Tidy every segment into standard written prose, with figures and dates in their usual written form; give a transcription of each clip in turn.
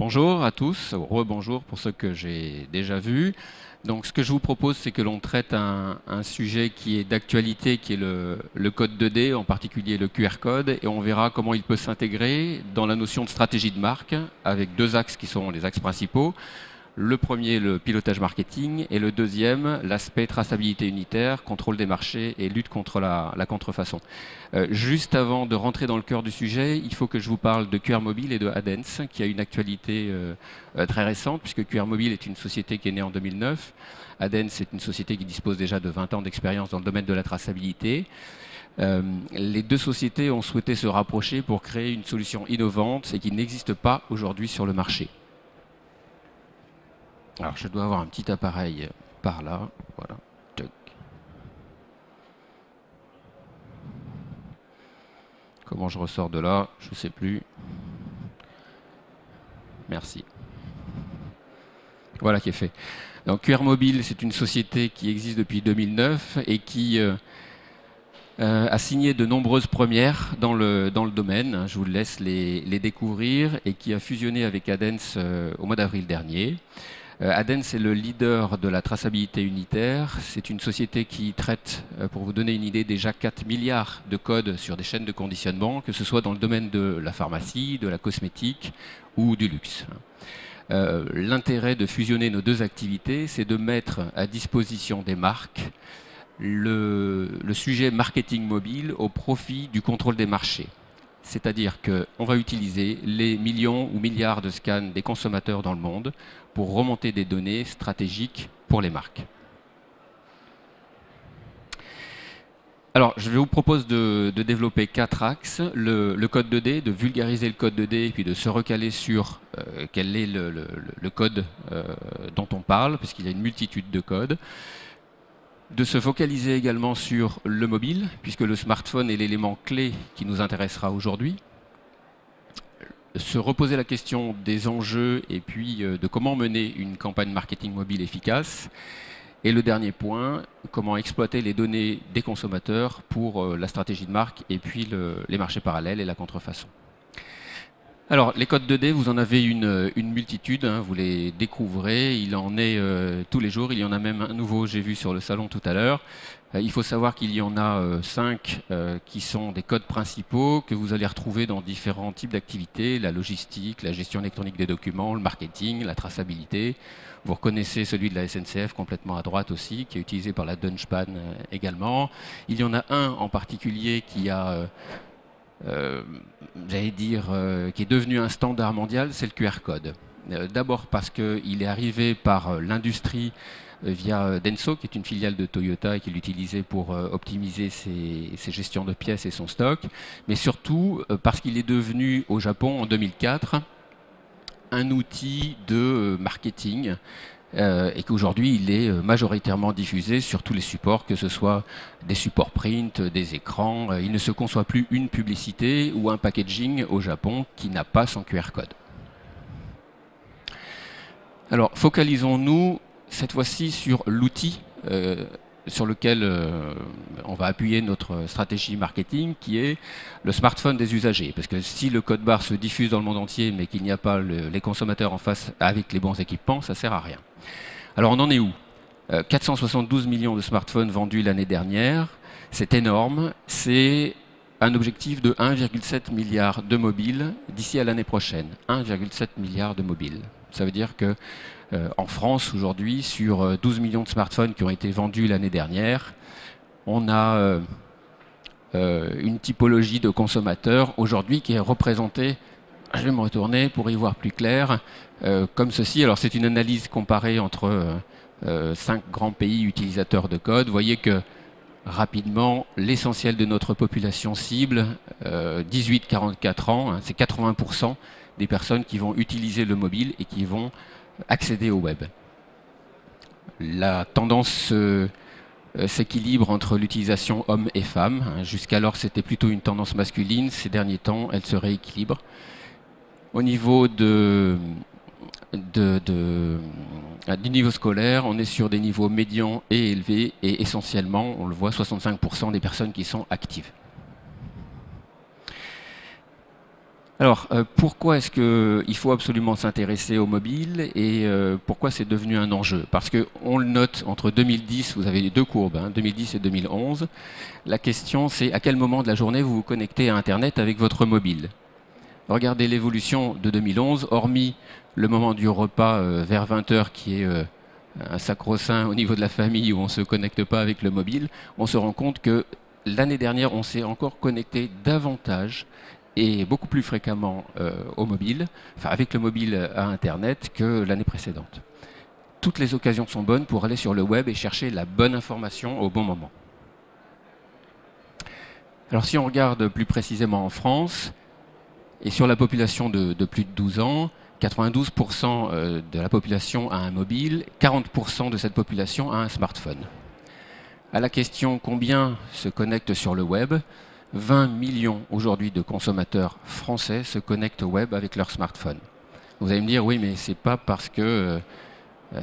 Bonjour à tous, rebonjour pour ceux que j'ai déjà vus. Donc ce que je vous propose, c'est que l'on traite un sujet qui est d'actualité, qui est le code 2D, en particulier le QR code, et on verra comment il peut s'intégrer dans la notion de stratégie de marque, avec deux axes qui sont les axes principaux. Le premier, le pilotage marketing, et le deuxième, l'aspect traçabilité unitaire, contrôle des marchés et lutte contre la contrefaçon. Juste avant de rentrer dans le cœur du sujet, il faut que je vous parle de QR Mobile et de Adens, qui a une actualité très récente, puisque QR Mobile est une société qui est née en 2009. Adens est une société qui dispose déjà de 20 ans d'expérience dans le domaine de la traçabilité. Les deux sociétés ont souhaité se rapprocher pour créer une solution innovante et qui n'existe pas aujourd'hui sur le marché. Alors, je dois avoir un petit appareil par là. Voilà. Comment je ressors de là? Je ne sais plus. Merci. Voilà qui est fait. Donc, QR Mobile, c'est une société qui existe depuis 2009 et qui a signé de nombreuses premières dans le domaine. Je vous laisse les découvrir et qui a fusionné avec Adens au mois d'avril dernier. Adens est le leader de la traçabilité unitaire. C'est une société qui traite, pour vous donner une idée, déjà 4 milliards de codes sur des chaînes de conditionnement, que ce soit dans le domaine de la pharmacie, de la cosmétique ou du luxe. L'intérêt de fusionner nos deux activités, c'est de mettre à disposition des marques le sujet marketing mobile au profit du contrôle des marchés. C'est-à-dire qu'on va utiliser les millions ou milliards de scans des consommateurs dans le monde pour remonter des données stratégiques pour les marques. Alors, je vous propose de développer 4 axes. Le code 2D, de vulgariser le code 2D et puis de se recaler sur quel est le code dont on parle, puisqu'il y a une multitude de codes. De se focaliser également sur le mobile, puisque le smartphone est l'élément clé qui nous intéressera aujourd'hui. Se reposer la question des enjeux et puis de comment mener une campagne marketing mobile efficace. Et le dernier point, comment exploiter les données des consommateurs pour la stratégie de marque et puis les marchés parallèles et la contrefaçon. Alors, les codes 2D, vous en avez une multitude, hein, vous les découvrez, il en est tous les jours, il y en a même un nouveau, j'ai vu sur le salon tout à l'heure. Il faut savoir qu'il y en a 5 qui sont des codes principaux que vous allez retrouver dans différents types d'activités, la logistique, la gestion électronique des documents, le marketing, la traçabilité. Vous reconnaissez celui de la SNCF complètement à droite aussi, qui est utilisé par la Dungepan également. Il y en a un en particulier qui a... j'allais dire, qui est devenu un standard mondial, c'est le QR code. D'abord parce qu'il est arrivé par l'industrie via Denso, qui est une filiale de Toyota et qui l'utilisait pour optimiser ses gestions de pièces et son stock, mais surtout parce qu'il est devenu au Japon en 2004 un outil de marketing et qu'aujourd'hui il est majoritairement diffusé sur tous les supports, que ce soit des supports print, des écrans. Il ne se conçoit plus une publicité ou un packaging au Japon qui n'a pas son QR code. Alors focalisons-nous cette fois-ci sur l'outil sur lequel on va appuyer notre stratégie marketing, qui est le smartphone des usagers. Parce que si le code barre se diffuse dans le monde entier, mais qu'il n'y a pas les consommateurs en face avec les bons équipements, ça ne sert à rien. Alors on en est où? 472 millions de smartphones vendus l'année dernière, c'est énorme, c'est un objectif de 1,7 milliard de mobiles d'ici à l'année prochaine. 1,7 milliard de mobiles. Ça veut dire que en France, aujourd'hui, sur 12 millions de smartphones qui ont été vendus l'année dernière, on a une typologie de consommateurs aujourd'hui qui est représentée, je vais me retourner pour y voir plus clair, comme ceci. Alors c'est une analyse comparée entre 5 grands pays utilisateurs de code. Vous voyez que rapidement, l'essentiel de notre population cible, 18-44 ans, hein, c'est 80% des personnes qui vont utiliser le mobile et qui vont accéder au web. La tendance s'équilibre entre l'utilisation homme et femme. Jusqu'alors, c'était plutôt une tendance masculine. Ces derniers temps, elle se rééquilibre. Au niveau du niveau scolaire, on est sur des niveaux médians et élevés, et essentiellement, on le voit, 65% des personnes qui sont actives. Alors, pourquoi est-ce qu'il faut absolument s'intéresser au mobile et pourquoi c'est devenu un enjeu? Parce qu'on le note entre 2010, vous avez les deux courbes, hein, 2010 et 2011. La question, c'est à quel moment de la journée vous vous connectez à Internet avec votre mobile. Regardez l'évolution de 2011, hormis le moment du repas vers 20 h qui est un sacro-saint au niveau de la famille où on ne se connecte pas avec le mobile, on se rend compte que l'année dernière, on s'est encore connecté davantage et beaucoup plus fréquemment au mobile, enfin avec le mobile à Internet que l'année précédente. Toutes les occasions sont bonnes pour aller sur le web et chercher la bonne information au bon moment. Alors si on regarde plus précisément en France, et sur la population de plus de 12 ans, 92% de la population a un mobile, 40% de cette population a un smartphone. À la question combien se connectent sur le web, 20 millions aujourd'hui de consommateurs français se connectent au web avec leur smartphone. Vous allez me dire, oui, mais c'est pas parce que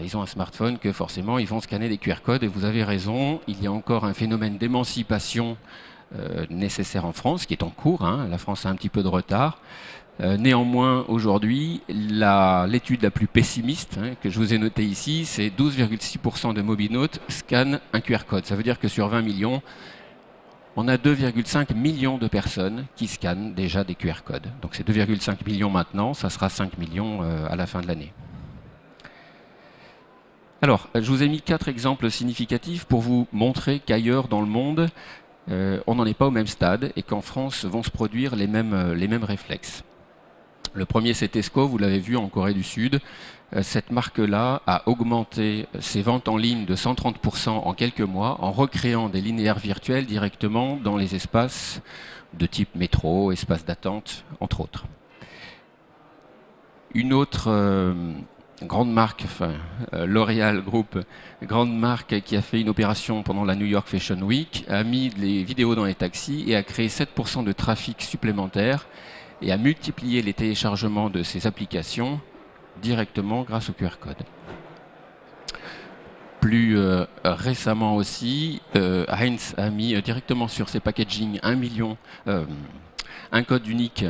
ils ont un smartphone que forcément ils vont scanner des QR codes, et vous avez raison, il y a encore un phénomène d'émancipation nécessaire en France, qui est en cours, hein. La France a un petit peu de retard. Néanmoins, aujourd'hui, l'étude la plus pessimiste que je vous ai notée ici, c'est 12,6% de mobinautes scannent un QR code. Ça veut dire que sur 20 millions, on a 2,5 millions de personnes qui scannent déjà des QR codes. Donc c'est 2,5 millions maintenant, ça sera 5 millions à la fin de l'année. Alors, je vous ai mis 4 exemples significatifs pour vous montrer qu'ailleurs dans le monde, on n'en est pas au même stade et qu'en France vont se produire les mêmes réflexes. Le premier, c'est Tesco, vous l'avez vu en Corée du Sud. Cette marque-là a augmenté ses ventes en ligne de 130% en quelques mois en recréant des linéaires virtuels directement dans les espaces de type métro, espaces d'attente, entre autres. Une autre grande marque, enfin, L'Oréal Group, grande marque qui a fait une opération pendant la New York Fashion Week, a mis les vidéos dans les taxis et a créé 7% de trafic supplémentaire et a multiplié les téléchargements de ces applications directement grâce au QR code. Plus récemment aussi, Heinz a mis directement sur ses packaging un code unique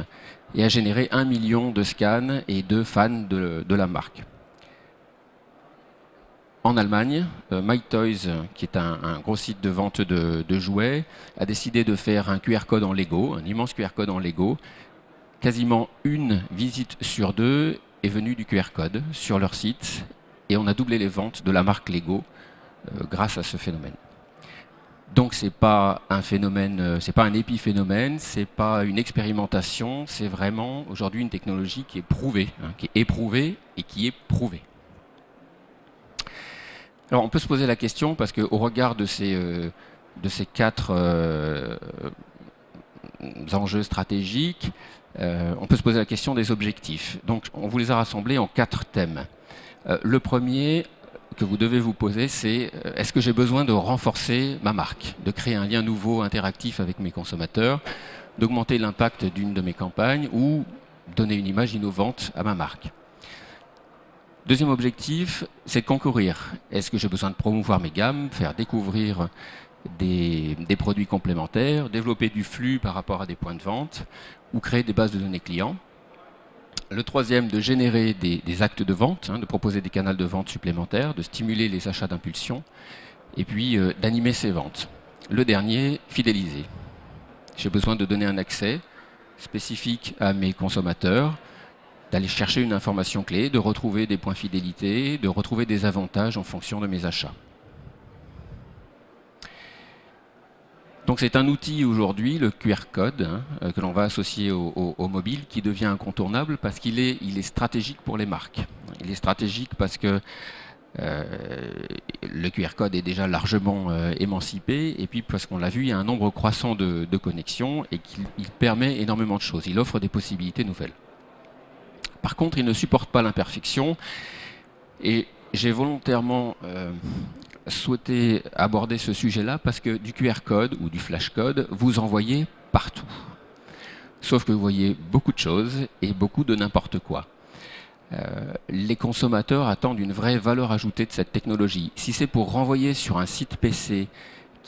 et a généré 1 million de scans et de fans de la marque. En Allemagne, MyToys, qui est un gros site de vente de jouets, a décidé de faire un QR code en Lego, un immense QR code en Lego. Quasiment une visite sur 2 est venue du QR code sur leur site et on a doublé les ventes de la marque Lego grâce à ce phénomène. Donc c'est pas un phénomène, c'est pas un épiphénomène, c'est pas une expérimentation, c'est vraiment aujourd'hui une technologie qui est prouvée, qui est éprouvée et qui est prouvée. Alors on peut se poser la question, parce qu'au regard de ces 4 enjeux stratégiques, on peut se poser la question des objectifs. Donc on vous les a rassemblés en 4 thèmes. Le premier que vous devez vous poser, c'est est-ce que j'ai besoin de renforcer ma marque, de créer un lien nouveau, interactif avec mes consommateurs, d'augmenter l'impact d'une de mes campagnes ou donner une image innovante à ma marque. Deuxième objectif, c'est de concourir. Est-ce que j'ai besoin de promouvoir mes gammes, faire découvrir des produits complémentaires, développer du flux par rapport à des points de vente ou créer des bases de données clients. Le troisième, de générer des actes de vente, de proposer des canaux de vente supplémentaires, de stimuler les achats d'impulsion et puis d'animer ces ventes. Le dernier, fidéliser. J'ai besoin de donner un accès spécifique à mes consommateurs, d'aller chercher une information clé, de retrouver des points fidélité, de retrouver des avantages en fonction de mes achats. Donc c'est un outil aujourd'hui, le QR code, que l'on va associer au mobile, qui devient incontournable parce qu'il est stratégique pour les marques. Il est stratégique parce que le QR code est déjà largement émancipé, et puis parce qu'on l'a vu, il y a un nombre croissant de connexions et qu'il permet énormément de choses. Il offre des possibilités nouvelles. Par contre, il ne supporte pas l'imperfection, et j'ai volontairement souhaité aborder ce sujet-là parce que du QR code ou du flash code, vous en voyez partout. Sauf que vous voyez beaucoup de choses et beaucoup de n'importe quoi. Les consommateurs attendent une vraie valeur ajoutée de cette technologie. Si c'est pour renvoyer sur un site PC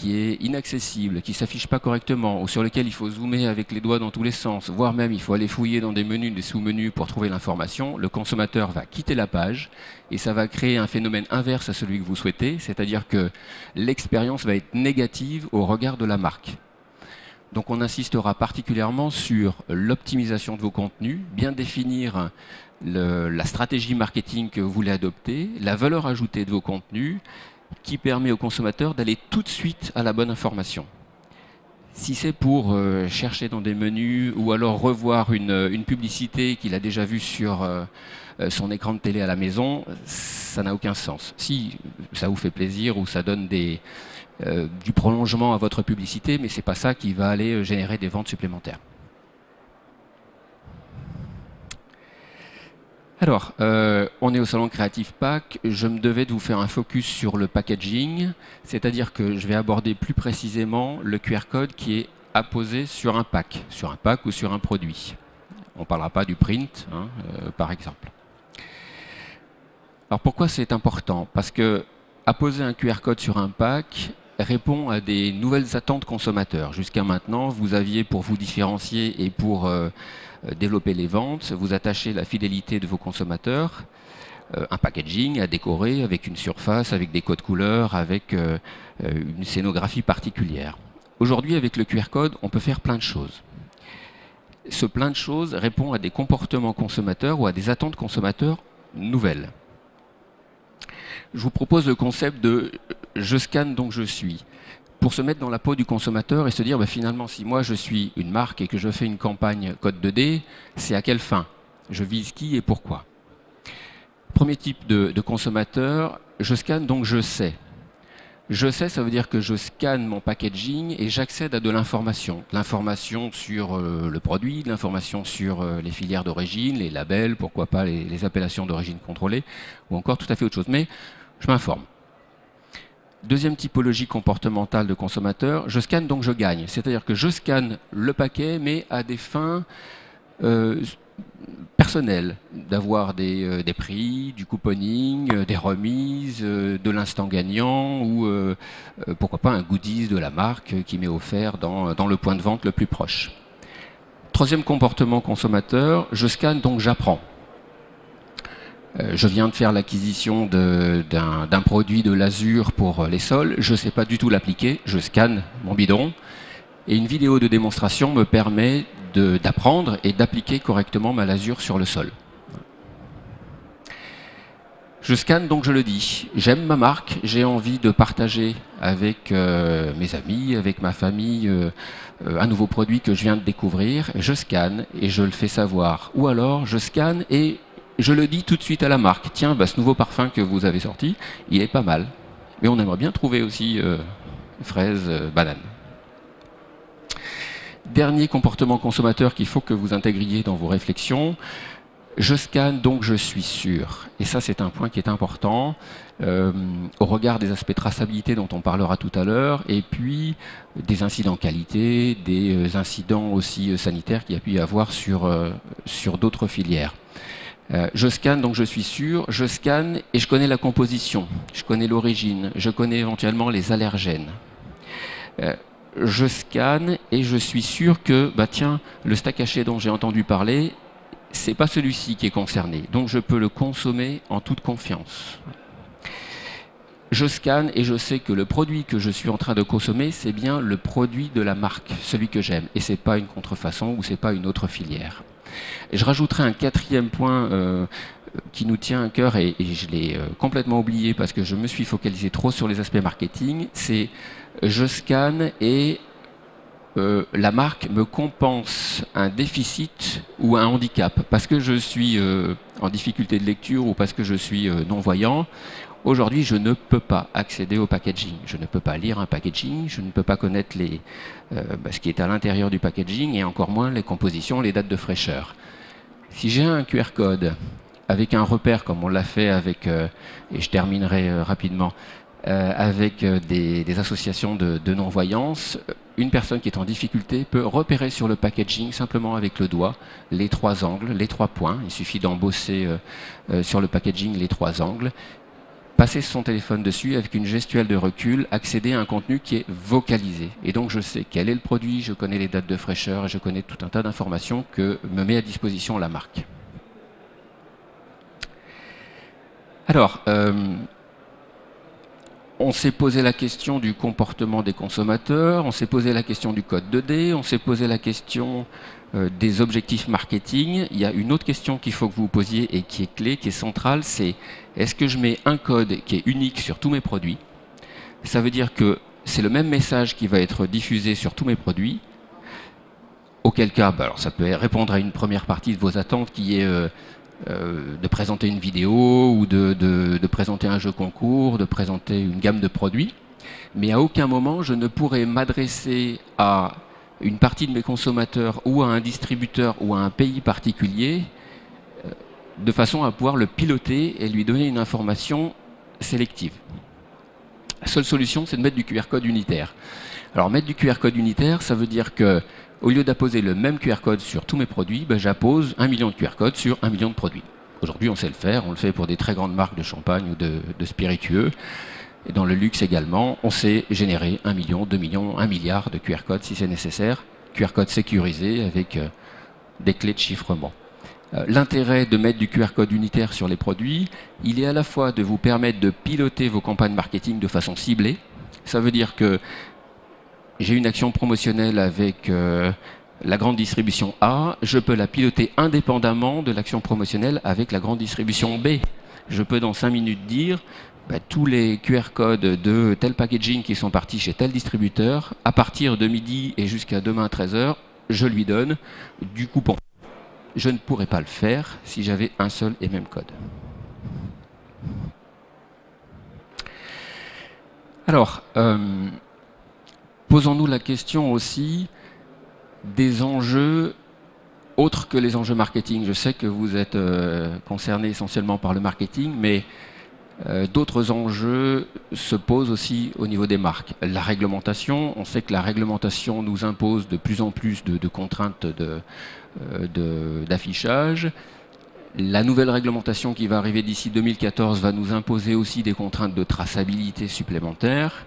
qui est inaccessible, qui ne s'affiche pas correctement, ou sur lequel il faut zoomer avec les doigts dans tous les sens, voire même il faut aller fouiller dans des menus, des sous-menus pour trouver l'information, le consommateur va quitter la page et ça va créer un phénomène inverse à celui que vous souhaitez, c'est-à-dire que l'expérience va être négative au regard de la marque. Donc on insistera particulièrement sur l'optimisation de vos contenus, bien définir la stratégie marketing que vous voulez adopter, la valeur ajoutée de vos contenus, qui permet au consommateur d'aller tout de suite à la bonne information. Si c'est pour chercher dans des menus ou alors revoir une publicité qu'il a déjà vue sur son écran de télé à la maison, ça n'a aucun sens. Si ça vous fait plaisir ou ça donne du prolongement à votre publicité, mais ce n'est pas ça qui va aller générer des ventes supplémentaires. Alors, on est au salon Creative Pack. Je me devais de vous faire un focus sur le packaging, c'est-à-dire que je vais aborder plus précisément le QR code qui est apposé sur un pack ou sur un produit. On ne parlera pas du print, hein, par exemple. Alors pourquoi c'est important? Parce que apposer un QR code sur un pack répond à des nouvelles attentes consommateurs. Jusqu'à maintenant, vous aviez, pour vous différencier et pour développer les ventes, vous attachez la fidélité de vos consommateurs, un packaging à décorer avec une surface, avec des codes couleurs, avec une scénographie particulière. Aujourd'hui, avec le QR code, on peut faire plein de choses. Ce plein de choses répond à des comportements consommateurs ou à des attentes consommateurs nouvelles. Je vous propose le concept de « je scanne donc je suis ». Pour se mettre dans la peau du consommateur et se dire finalement, si moi je suis une marque et que je fais une campagne code 2D, c'est à quelle fin? Je vise qui et pourquoi? Premier type de consommateur, je scanne donc je sais. Je sais, ça veut dire que je scanne mon packaging et j'accède à de l'information. L'information sur le produit, de l'information sur les filières d'origine, les labels, pourquoi pas les appellations d'origine contrôlée, ou encore tout à fait autre chose. Mais je m'informe. Deuxième typologie comportementale de consommateur, je scanne donc je gagne. C'est-à-dire que je scanne le paquet, mais à des fins personnelles, d'avoir des prix, du couponing, des remises, de l'instant gagnant, ou pourquoi pas un goodies de la marque qui m'est offert dans le point de vente le plus proche. Troisième comportement consommateur, je scanne donc j'apprends. Je viens de faire l'acquisition d'un produit de l'Azur pour les sols, je ne sais pas du tout l'appliquer, je scanne mon bidon et une vidéo de démonstration me permet d'apprendre et d'appliquer correctement ma lasure sur le sol. Je scanne donc je le dis, j'aime ma marque, j'ai envie de partager avec mes amis, avec ma famille, un nouveau produit que je viens de découvrir, je scanne et je le fais savoir. Ou alors je scanne et je le dis tout de suite à la marque, tiens, ce nouveau parfum que vous avez sorti, il est pas mal. Mais on aimerait bien trouver aussi fraises, bananes. Dernier comportement consommateur qu'il faut que vous intégriez dans vos réflexions, je scanne donc je suis sûr. Et ça c'est un point qui est important au regard des aspects traçabilité dont on parlera tout à l'heure, et puis des incidents qualité, des incidents aussi sanitaires qu'il y a pu y avoir sur d'autres filières. Je scanne, donc je suis sûr, je scanne et je connais la composition, je connais l'origine, je connais éventuellement les allergènes. Je scanne et je suis sûr que, tiens, le steak haché dont j'ai entendu parler, c'est pas celui-ci qui est concerné, donc je peux le consommer en toute confiance. Je scanne et je sais que le produit que je suis en train de consommer, c'est bien le produit de la marque, celui que j'aime, et c'est pas une contrefaçon ou c'est pas une autre filière. Et je rajouterai un quatrième point qui nous tient à cœur et je l'ai complètement oublié parce que je me suis focalisé trop sur les aspects marketing, c'est je scanne et la marque me compense un déficit ou un handicap parce que je suis en difficulté de lecture ou parce que je suis non-voyant. Aujourd'hui, je ne peux pas accéder au packaging. Je ne peux pas lire un packaging, je ne peux pas connaître ce qui est à l'intérieur du packaging et encore moins les compositions, les dates de fraîcheur. Si j'ai un QR code avec un repère, comme on l'a fait avec, et je terminerai rapidement, avec des associations de non-voyance, une personne qui est en difficulté peut repérer sur le packaging simplement avec le doigt les trois angles, les trois points. Il suffit d'embosser sur le packaging les trois angles. passer son téléphone dessus avec une gestuelle de recul, accéder à un contenu qui est vocalisé. Et donc je sais quel est le produit, je connais les dates de fraîcheur et je connais tout un tas d'informations que me met à disposition la marque. Alors, on s'est posé la question du comportement des consommateurs, on s'est posé la question du code 2D, on s'est posé la question des objectifs marketing. Il y a une autre question qu'il faut que vous vous posiez et qui est clé, qui est centrale, c'est est-ce que je mets un code qui est unique sur tous mes produits? Ça veut dire que c'est le même message qui va être diffusé sur tous mes produits. Auquel cas, alors ça peut répondre à une première partie de vos attentes qui est de présenter une vidéo ou de présenter un jeu concours, de présenter une gamme de produits. Mais à aucun moment, je ne pourrai m'adresser à une partie de mes consommateurs ou à un distributeur ou à un pays particulier de façon à pouvoir le piloter et lui donner une information sélective. La seule solution, c'est de mettre du QR code unitaire. Alors mettre du QR code unitaire, ça veut dire que au lieu d'apposer le même QR code sur tous mes produits, j'appose 1 million de QR codes sur 1 million de produits. Aujourd'hui, on sait le faire, on le fait pour des très grandes marques de champagne ou de spiritueux. Et dans le luxe également, on sait générer 1 million, 2 millions, 1 milliard de QR codes si c'est nécessaire. QR code sécurisé avec des clés de chiffrement. L'intérêt de mettre du QR code unitaire sur les produits, il est à la fois de vous permettre de piloter vos campagnes marketing de façon ciblée. Ça veut dire que j'ai une action promotionnelle avec la grande distribution A, je peux la piloter indépendamment de l'action promotionnelle avec la grande distribution B. Je peux dans 5 minutes dire tous les QR codes de tel packaging qui sont partis chez tel distributeur, à partir de midi et jusqu'à demain 13h, je lui donne du coupon. Je ne pourrais pas le faire si j'avais un seul et même code. Alors, posons-nous la question aussi des enjeux autres que les enjeux marketing. Je sais que vous êtes concernés essentiellement par le marketing, mais d'autres enjeux se posent aussi au niveau des marques. La réglementation, on sait que la réglementation nous impose de plus en plus de contraintes d'affichage. La nouvelle réglementation qui va arriver d'ici 2014 va nous imposer aussi des contraintes de traçabilité supplémentaires.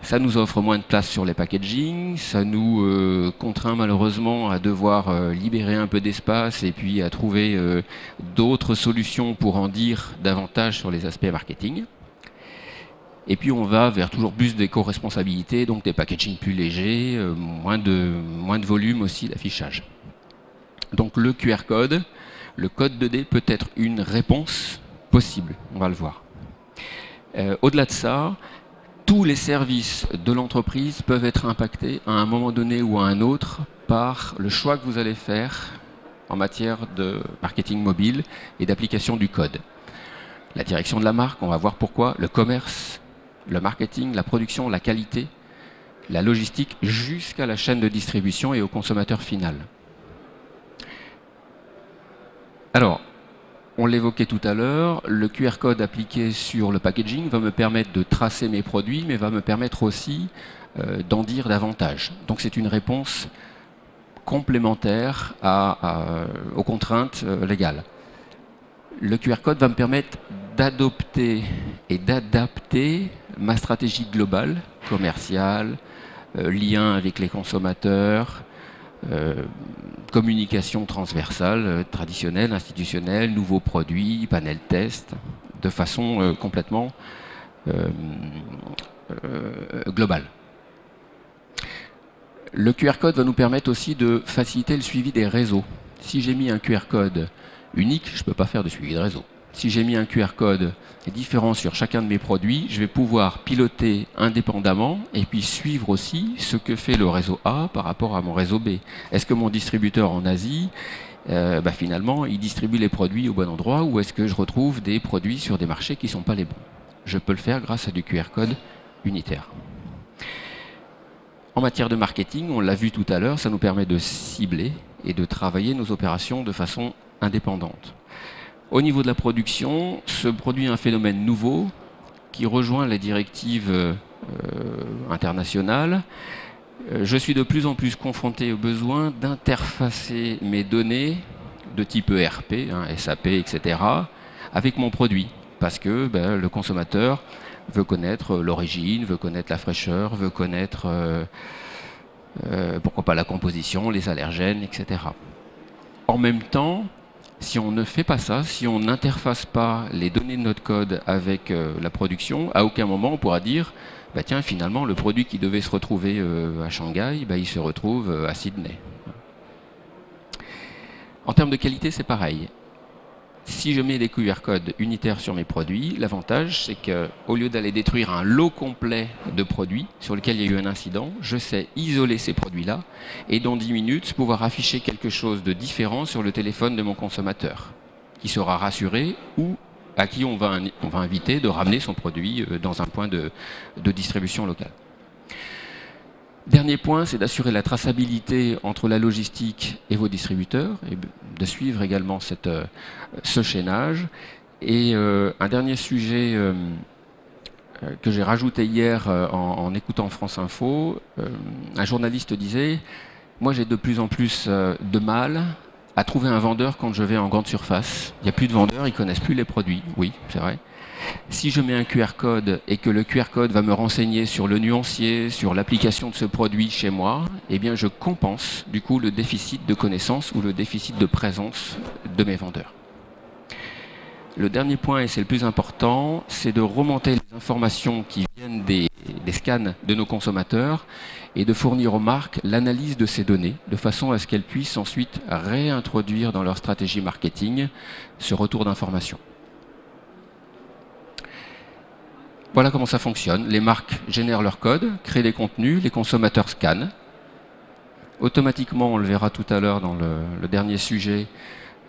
Ça nous offre moins de place sur les packaging, ça nous contraint malheureusement à devoir libérer un peu d'espace et puis à trouver d'autres solutions pour en dire davantage sur les aspects marketing. Et puis on va vers toujours plus d'éco-responsabilité, donc des packaging plus légers, moins de volume aussi d'affichage. Donc le QR code, le code 2D peut être une réponse possible, on va le voir. Au-delà de ça, tous les services de l'entreprise peuvent être impactés à un moment donné ou à un autre par le choix que vous allez faire en matière de marketing mobile et d'application du code. La direction de la marque, on va voir pourquoi, le commerce, le marketing, la production, la qualité, la logistique, jusqu'à la chaîne de distribution et au consommateur final. Alors, on l'évoquait tout à l'heure, le QR code appliqué sur le packaging va me permettre de tracer mes produits, mais va me permettre aussi d'en dire davantage. Donc c'est une réponse complémentaire aux contraintes légales. Le QR code va me permettre d'adopter et d'adapter ma stratégie globale, commerciale, lien avec les consommateurs, communication transversale, traditionnelle, institutionnelle, nouveaux produits, panel test, de façon complètement globale. Le QR code va nous permettre aussi de faciliter le suivi des réseaux. Si j'ai mis un QR code unique, je ne peux pas faire de suivi de réseau. Si j'ai mis un QR code différent sur chacun de mes produits, je vais pouvoir piloter indépendamment et puis suivre aussi ce que fait le réseau A par rapport à mon réseau B. Est-ce que mon distributeur en Asie, finalement, il distribue les produits au bon endroit ou est-ce que je retrouve des produits sur des marchés qui ne sont pas les bons? Je peux le faire grâce à du QR code unitaire. En matière de marketing, on l'a vu tout à l'heure, ça nous permet de cibler et de travailler nos opérations de façon indépendante. Au niveau de la production, se produit un phénomène nouveau qui rejoint les directives internationales. Je suis de plus en plus confronté au besoin d'interfacer mes données de type ERP, SAP, etc., avec mon produit. parce que le consommateur veut connaître l'origine, veut connaître la fraîcheur, veut connaître pourquoi pas la composition, les allergènes, etc. En même temps, si on ne fait pas ça, si on n'interface pas les données de notre code avec la production, à aucun moment on pourra dire tiens, finalement, le produit qui devait se retrouver à Shanghai, il se retrouve à Sydney. En termes de qualité, c'est pareil. Si je mets des QR codes unitaires sur mes produits, l'avantage, c'est qu'au lieu d'aller détruire un lot complet de produits sur lequel il y a eu un incident, je sais isoler ces produits-là et dans 10 minutes, pouvoir afficher quelque chose de différent sur le téléphone de mon consommateur, qui sera rassuré ou à qui on va inviter de ramener son produit dans un point de distribution locale. Dernier point, c'est d'assurer la traçabilité entre la logistique et vos distributeurs, et de suivre également ce chaînage. Et un dernier sujet que j'ai rajouté hier en écoutant France Info, un journaliste disait « Moi j'ai de plus en plus de mal à trouver un vendeur quand je vais en grande surface. Il n'y a plus de vendeurs, ils ne connaissent plus les produits. » Oui, c'est vrai. Si je mets un QR code et que le QR code va me renseigner sur le nuancier, sur l'application de ce produit chez moi, eh bien je compense du coup le déficit de connaissances ou le déficit de présence de mes vendeurs. Le dernier point, et c'est le plus important, c'est de remonter les informations qui viennent des scans de nos consommateurs et de fournir aux marques l'analyse de ces données, de façon à ce qu'elles puissent ensuite réintroduire dans leur stratégie marketing ce retour d'informations. Voilà comment ça fonctionne. Les marques génèrent leur code, créent des contenus, les consommateurs scannent. Automatiquement, on le verra tout à l'heure dans le dernier sujet,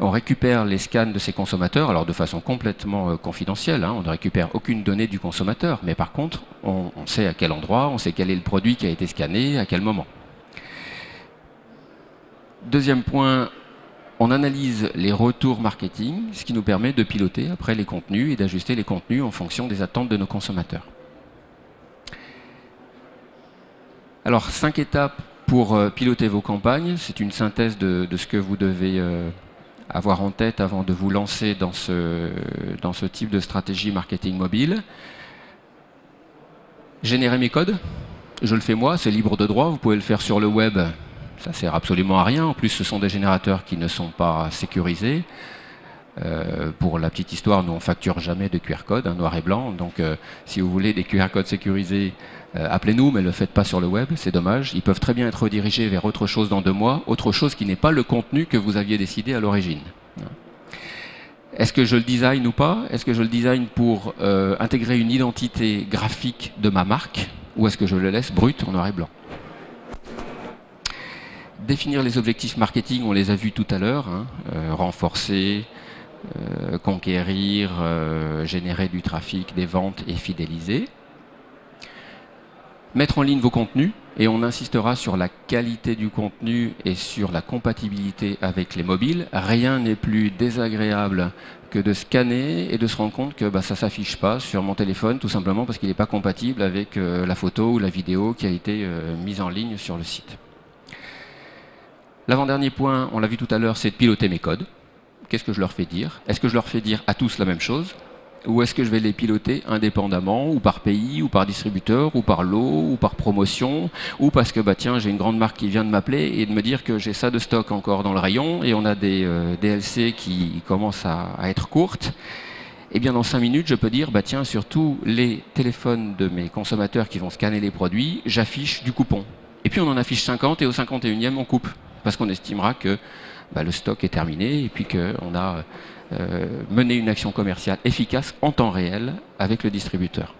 on récupère les scans de ces consommateurs, alors de façon complètement confidentielle, on ne récupère aucune donnée du consommateur, mais par contre, on sait à quel endroit, on sait quel est le produit qui a été scanné, à quel moment. Deuxième point, on analyse les retours marketing, ce qui nous permet de piloter après les contenus et d'ajuster les contenus en fonction des attentes de nos consommateurs. Alors, 5 étapes pour piloter vos campagnes. C'est une synthèse de ce que vous devez avoir en tête avant de vous lancer dans ce type de stratégie marketing mobile. Générer mes codes, je le fais moi, c'est libre de droit, vous pouvez le faire sur le web. Ça sert absolument à rien. En plus, ce sont des générateurs qui ne sont pas sécurisés. Pour la petite histoire, nous on facture jamais de QR code, noir et blanc. Donc, si vous voulez des QR codes sécurisés, appelez-nous, mais ne le faites pas sur le web. C'est dommage. Ils peuvent très bien être redirigés vers autre chose dans 2 mois, autre chose qui n'est pas le contenu que vous aviez décidé à l'origine. Est-ce que je le design ou pas? Est-ce que je le design pour intégrer une identité graphique de ma marque, ou est-ce que je le laisse brut en noir et blanc? Définir les objectifs marketing, on les a vus tout à l'heure, renforcer, conquérir, générer du trafic, des ventes et fidéliser. Mettre en ligne vos contenus, et on insistera sur la qualité du contenu et sur la compatibilité avec les mobiles. Rien n'est plus désagréable que de scanner et de se rendre compte que ça ne s'affiche pas sur mon téléphone, tout simplement parce qu'il n'est pas compatible avec la photo ou la vidéo qui a été mise en ligne sur le site. L'avant-dernier point, on l'a vu tout à l'heure, c'est de piloter mes codes. Qu'est-ce que je leur fais dire? Est-ce que je leur fais dire à tous la même chose? Ou est-ce que je vais les piloter indépendamment, ou par pays, ou par distributeur, ou par lot, ou par promotion, ou parce que tiens, j'ai une grande marque qui vient de m'appeler et de me dire que j'ai ça de stock encore dans le rayon, et on a des DLC qui commencent à être courtes. Et bien dans 5 minutes, je peux dire, tiens, sur tous les téléphones de mes consommateurs qui vont scanner les produits, j'affiche du coupon. Et puis on en affiche 50, et au 51e, on coupe. Parce qu'on estimera que le stock est terminé et puis qu'on a mené une action commerciale efficace en temps réel avec le distributeur.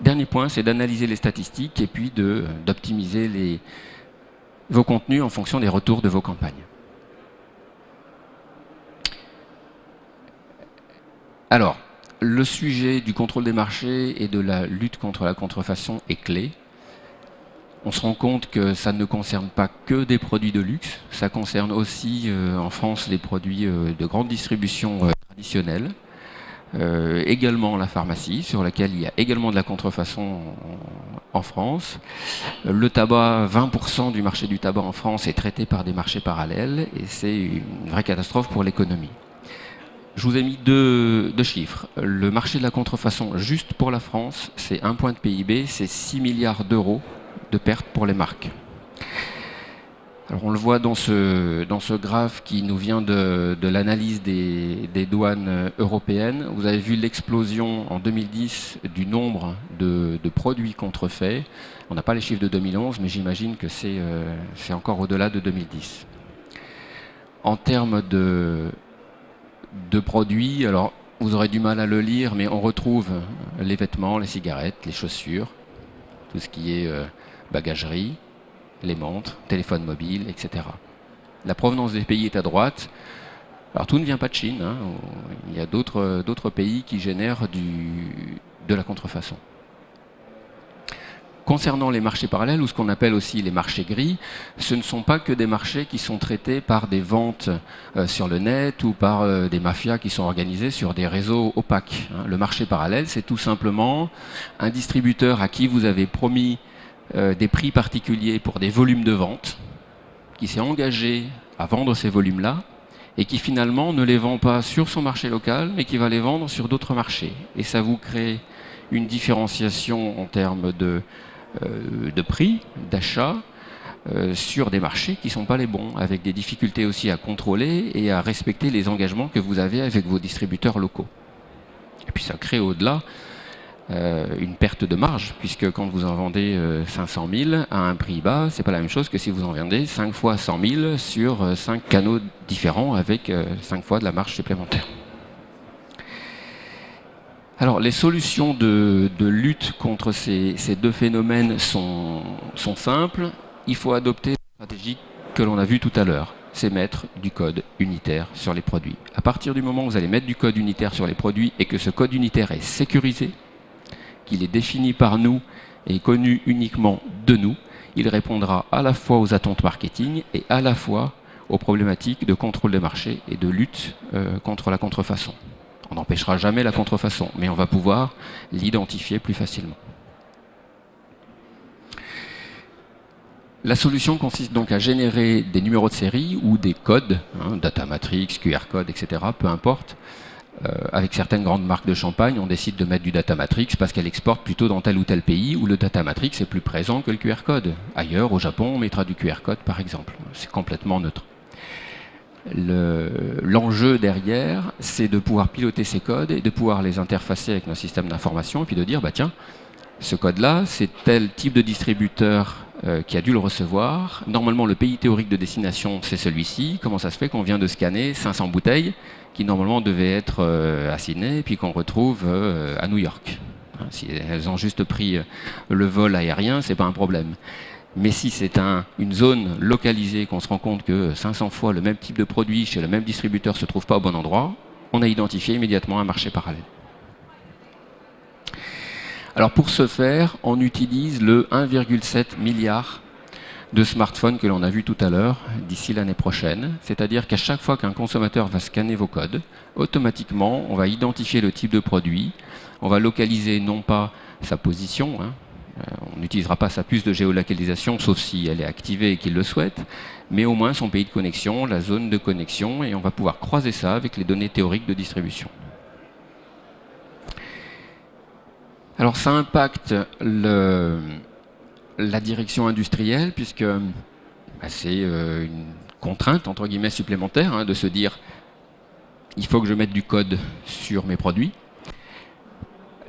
Dernier point, c'est d'analyser les statistiques et puis d'optimiser vos contenus en fonction des retours de vos campagnes. Alors, le sujet du contrôle des marchés et de la lutte contre la contrefaçon est clé. On se rend compte que ça ne concerne pas que des produits de luxe, ça concerne aussi en France les produits de grande distribution traditionnelle, également la pharmacie, sur laquelle il y a également de la contrefaçon en France. Le tabac, 20% du marché du tabac en France est traité par des marchés parallèles et c'est une vraie catastrophe pour l'économie. Je vous ai mis deux chiffres. Le marché de la contrefaçon, juste pour la France, c'est 1 point de PIB, c'est 6 milliards d'euros de pertes pour les marques. Alors on le voit dans ce graphe qui nous vient de l'analyse des douanes européennes. Vous avez vu l'explosion en 2010 du nombre de produits contrefaits. On n'a pas les chiffres de 2011, mais j'imagine que c'est encore au-delà de 2010. En termes de produits, alors vous aurez du mal à le lire, mais on retrouve les vêtements, les cigarettes, les chaussures, tout ce qui est bagagerie, les montres, téléphones mobiles, etc. La provenance des pays est à droite. Alors tout ne vient pas de Chine, hein. Il y a d'autres pays qui génèrent de la contrefaçon. Concernant les marchés parallèles, ou ce qu'on appelle aussi les marchés gris, ce ne sont pas que des marchés qui sont traités par des ventes sur le net ou par des mafias qui sont organisées sur des réseaux opaques. Le marché parallèle, c'est tout simplement un distributeur à qui vous avez promis des prix particuliers pour des volumes de vente, qui s'est engagé à vendre ces volumes-là, et qui finalement ne les vend pas sur son marché local, mais qui va les vendre sur d'autres marchés. Et ça vous crée une différenciation en termes de prix, d'achat, sur des marchés qui ne sont pas les bons, avec des difficultés aussi à contrôler et à respecter les engagements que vous avez avec vos distributeurs locaux. Et puis ça crée au-delà une perte de marge, puisque quand vous en vendez 500 000 à un prix bas, c'est pas la même chose que si vous en vendez 5 fois 100 000 sur 5 canaux différents avec 5 fois de la marge supplémentaire. Alors les solutions de lutte contre ces deux phénomènes sont simples. Il faut adopter la stratégie que l'on a vue tout à l'heure, c'est mettre du code unitaire sur les produits. À partir du moment où vous allez mettre du code unitaire sur les produits et que ce code unitaire est sécurisé, qu'il est défini par nous et connu uniquement de nous, il répondra à la fois aux attentes marketing et à la fois aux problématiques de contrôle des marchés et de lutte contre la contrefaçon. On n'empêchera jamais la contrefaçon, mais on va pouvoir l'identifier plus facilement. La solution consiste donc à générer des numéros de série ou des codes, data matrix, QR code, etc., peu importe. Avec certaines grandes marques de champagne, on décide de mettre du data matrix parce qu'elle exporte plutôt dans tel ou tel pays où le data matrix est plus présent que le QR code. Ailleurs, au Japon, on mettra du QR code par exemple. C'est complètement neutre. L'enjeu derrière, c'est de pouvoir piloter ces codes et de pouvoir les interfacer avec nos systèmes d'information et puis de dire, bah tiens, ce code-là, c'est tel type de distributeur qui a dû le recevoir. Normalement, le pays théorique de destination, c'est celui-ci. Comment ça se fait qu'on vient de scanner 500 bouteilles qui normalement devaient être à Sydney et puis qu'on retrouve à New York? Si elles ont juste pris le vol aérien, c'est pas un problème. Mais si c'est une zone localisée, qu'on se rend compte que 500 fois le même type de produit chez le même distributeur ne se trouve pas au bon endroit, on a identifié immédiatement un marché parallèle. Alors pour ce faire, on utilise le 1,7 milliard de smartphones que l'on a vu tout à l'heure d'ici l'année prochaine. C'est-à-dire qu'à chaque fois qu'un consommateur va scanner vos codes, automatiquement, on va identifier le type de produit, on va localiser non pas sa position, on n'utilisera pas sa puce de géolocalisation, sauf si elle est activée et qu'il le souhaite, mais au moins son pays de connexion, la zone de connexion, et on va pouvoir croiser ça avec les données théoriques de distribution. Alors ça impacte la direction industrielle, puisque c'est une contrainte, entre guillemets, supplémentaire, de se dire il faut que je mette du code sur mes produits.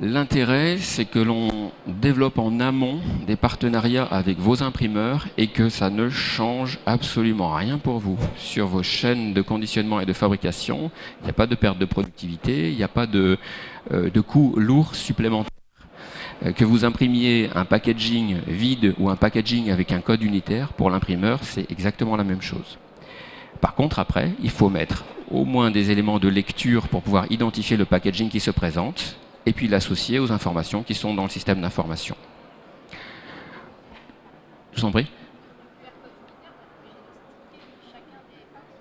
L'intérêt, c'est que l'on développe en amont des partenariats avec vos imprimeurs et que ça ne change absolument rien pour vous. Sur vos chaînes de conditionnement et de fabrication, il n'y a pas de perte de productivité, il n'y a pas de coûts lourds supplémentaires. Que vous imprimiez un packaging vide ou un packaging avec un code unitaire, pour l'imprimeur, c'est exactement la même chose. Par contre, après, il faut mettre au moins des éléments de lecture pour pouvoir identifier le packaging qui se présente, et puis l'associer aux informations qui sont dans le système d'information. Je vous en prie.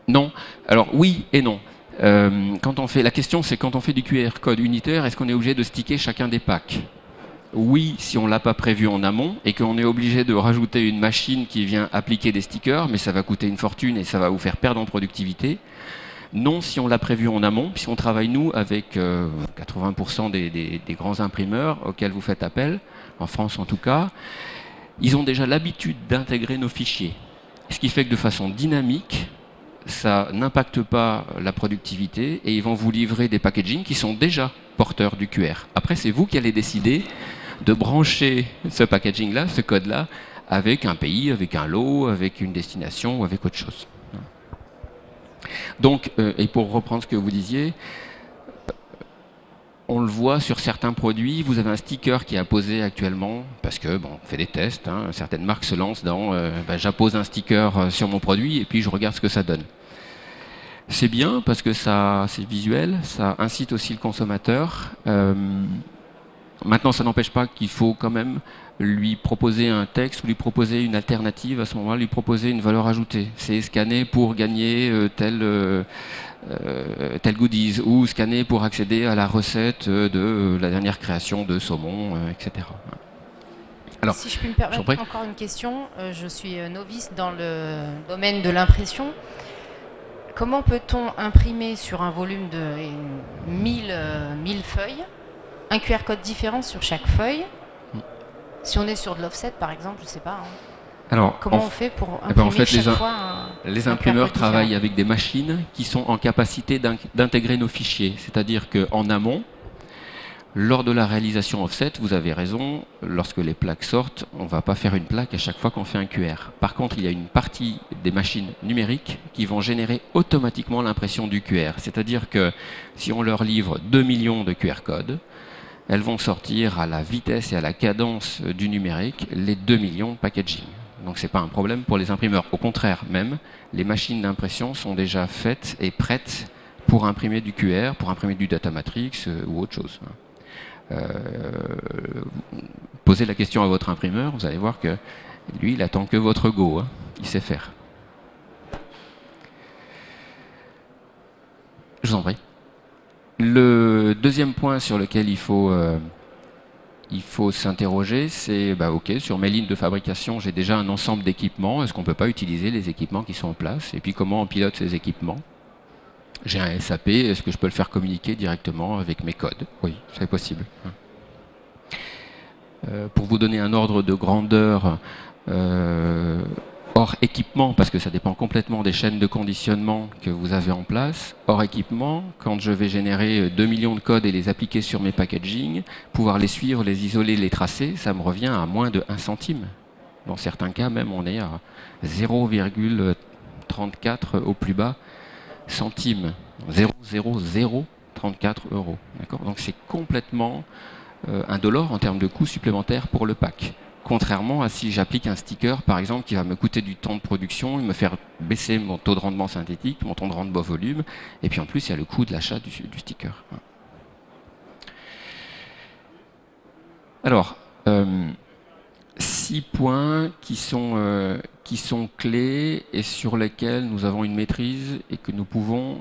Non. Alors oui et non. La question c'est quand on fait du QR code unitaire, est-ce qu'on est obligé de sticker chacun des packs? Oui, si on ne l'a pas prévu en amont et qu'on est obligé de rajouter une machine qui vient appliquer des stickers, mais ça va coûter une fortune et ça va vous faire perdre en productivité. Non, si on l'a prévu en amont, puisqu'on travaille, nous, avec 80% des grands imprimeurs auxquels vous faites appel, en France en tout cas. Ils ont déjà l'habitude d'intégrer nos fichiers. Ce qui fait que de façon dynamique, ça n'impacte pas la productivité et ils vont vous livrer des packaging qui sont déjà porteurs du QR. Après, c'est vous qui allez décider de brancher ce packaging-là, ce code-là, avec un pays, avec un lot, avec une destination ou avec autre chose. Donc, et pour reprendre ce que vous disiez, on le voit sur certains produits, vous avez un sticker qui est apposé actuellement, parce que, bon, on fait des tests, hein, certaines marques se lancent dans j'appose un sticker sur mon produit et puis je regarde ce que ça donne. C'est bien parce que c'est visuel, ça incite aussi le consommateur. Maintenant, ça n'empêche pas qu'il faut quand même lui proposer un texte ou lui proposer une alternative, à ce moment-là, lui proposer une valeur ajoutée. C'est scanner pour gagner tel goodies, ou scanner pour accéder à la recette de la dernière création de saumon, etc. Alors, si je puis me permettre encore une question, je suis novice dans le domaine de l'impression. Comment peut-on imprimer sur un volume de 1000 feuilles un QR code différent sur chaque feuille? Si on est sur de l'offset, par exemple, je ne sais pas. Hein. Alors, comment on fait pour imprimer chaque fois les imprimeurs travaillent avec des machines qui sont en capacité d'intégrer nos fichiers. C'est-à-dire qu'en amont, lors de la réalisation offset, vous avez raison, lorsque les plaques sortent, on ne va pas faire une plaque à chaque fois qu'on fait un QR. Par contre, il y a une partie des machines numériques qui vont générer automatiquement l'impression du QR. C'est-à-dire que si on leur livre 2 millions de QR codes, elles vont sortir à la vitesse et à la cadence du numérique les 2 millions de packaging. Donc ce n'est pas un problème pour les imprimeurs. Au contraire, même, les machines d'impression sont déjà faites et prêtes pour imprimer du QR, pour imprimer du data matrix ou autre chose. Posez la question à votre imprimeur, vous allez voir que lui, il attend que votre go, hein. Il sait faire. Je vous en prie. Le deuxième point sur lequel il faut s'interroger, c'est, ok, sur mes lignes de fabrication, j'ai déjà un ensemble d'équipements, est-ce qu'on ne peut pas utiliser les équipements qui sont en place? Et puis comment on pilote ces équipements? J'ai un SAP, est-ce que je peux le faire communiquer directement avec mes codes? Oui, c'est possible. Pour vous donner un ordre de grandeur, hors équipement, parce que ça dépend complètement des chaînes de conditionnement que vous avez en place, hors équipement, quand je vais générer 2 millions de codes et les appliquer sur mes packaging, pouvoir les suivre, les isoler, les tracer, ça me revient à moins de 1 centime. Dans certains cas même, on est à 0,34 au plus bas centimes, 0,0034 €. Donc c'est complètement indolore en termes de coûts supplémentaires pour le pack. Contrairement à si j'applique un sticker, par exemple, qui va me coûter du temps de production, et me faire baisser mon taux de rendement synthétique, mon taux de rendement volume, et puis en plus, il y a le coût de l'achat du sticker. Alors, 6 points qui sont clés et sur lesquels nous avons une maîtrise et que nous pouvons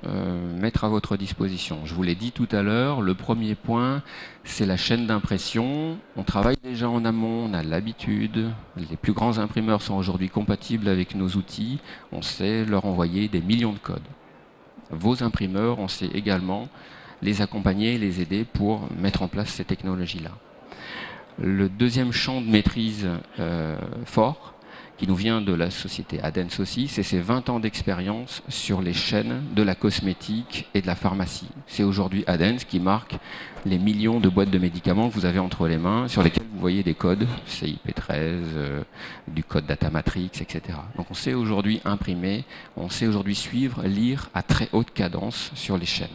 mettre à votre disposition. Je vous l'ai dit tout à l'heure, le premier point, c'est la chaîne d'impression. On travaille déjà en amont, on a l'habitude. Les plus grands imprimeurs sont aujourd'hui compatibles avec nos outils. On sait leur envoyer des millions de codes. Vos imprimeurs, on sait également les accompagner et les aider pour mettre en place ces technologies-là. Le deuxième champ de maîtrise fort, qui nous vient de la société Adens aussi, c'est ses 20 ans d'expérience sur les chaînes de la cosmétique et de la pharmacie. C'est aujourd'hui Adens qui marque les millions de boîtes de médicaments que vous avez entre les mains, sur lesquelles vous voyez des codes, CIP13, du code data matrix, etc. Donc on sait aujourd'hui imprimer, on sait aujourd'hui suivre, lire à très haute cadence sur les chaînes.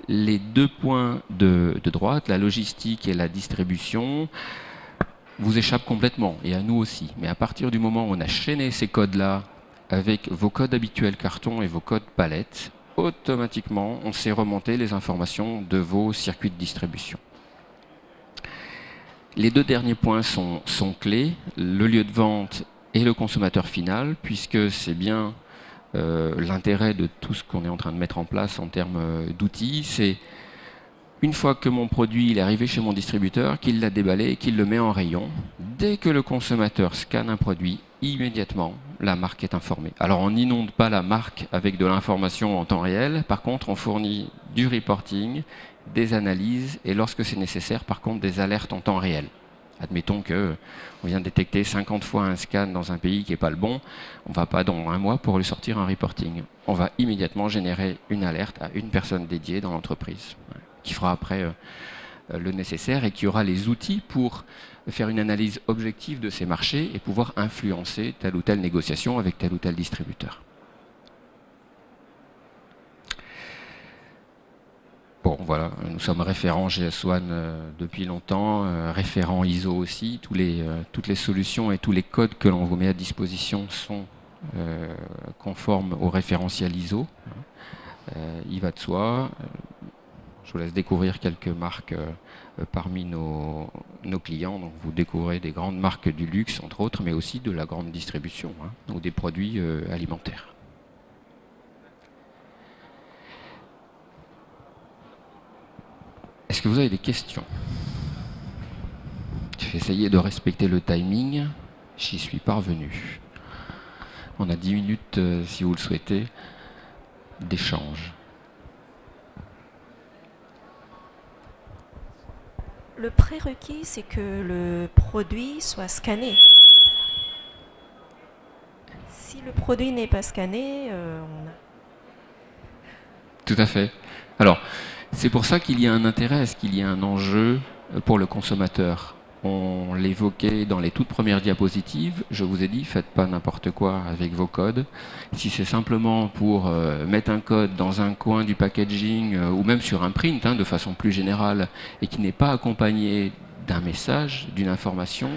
Les 2 points de droite, la logistique et la distribution, vous échappent complètement, et à nous aussi. Mais à partir du moment où on a chaîné ces codes-là avec vos codes habituels carton et vos codes palettes, automatiquement, on sait remonter les informations de vos circuits de distribution. Les 2 derniers points sont clés, le lieu de vente et le consommateur final, puisque c'est bien l'intérêt de tout ce qu'on est en train de mettre en place en termes d'outils, c'est une fois que mon produit est arrivé chez mon distributeur, qu'il l'a déballé et qu'il le met en rayon, dès que le consommateur scanne un produit, immédiatement, la marque est informée. Alors on n'inonde pas la marque avec de l'information en temps réel, par contre on fournit du reporting, des analyses et lorsque c'est nécessaire par contre des alertes en temps réel. Admettons qu'on vient détecter 50 fois un scan dans un pays qui n'est pas le bon, on ne va pas dans un mois pour lui sortir un reporting. On va immédiatement générer une alerte à une personne dédiée dans l'entreprise, qui fera après le nécessaire et qui aura les outils pour faire une analyse objective de ces marchés et pouvoir influencer telle ou telle négociation avec tel ou tel distributeur. Bon, voilà, nous sommes référents GS1 depuis longtemps, référents ISO aussi. Toutes les solutions et tous les codes que l'on vous met à disposition sont conformes au référentiel ISO. Il va de soi. Je vous laisse découvrir quelques marques parmi nos clients. Donc vous découvrez des grandes marques du luxe, entre autres, mais aussi de la grande distribution, ou des produits alimentaires. Est-ce que vous avez des questions? J'ai essayé de respecter le timing, j'y suis parvenu. On a 10 minutes, si vous le souhaitez, d'échange. Le prérequis, c'est que le produit soit scanné. Si le produit n'est pas scanné, on a... Tout à fait. Alors, c'est pour ça qu'il y a un intérêt à ce qu'il y ait un enjeu pour le consommateur. On l'évoquait dans les toutes premières diapositives. Je vous ai dit, faites pas n'importe quoi avec vos codes. Si c'est simplement pour mettre un code dans un coin du packaging ou même sur un print, de façon plus générale, et qui n'est pas accompagné d'un message, d'une information,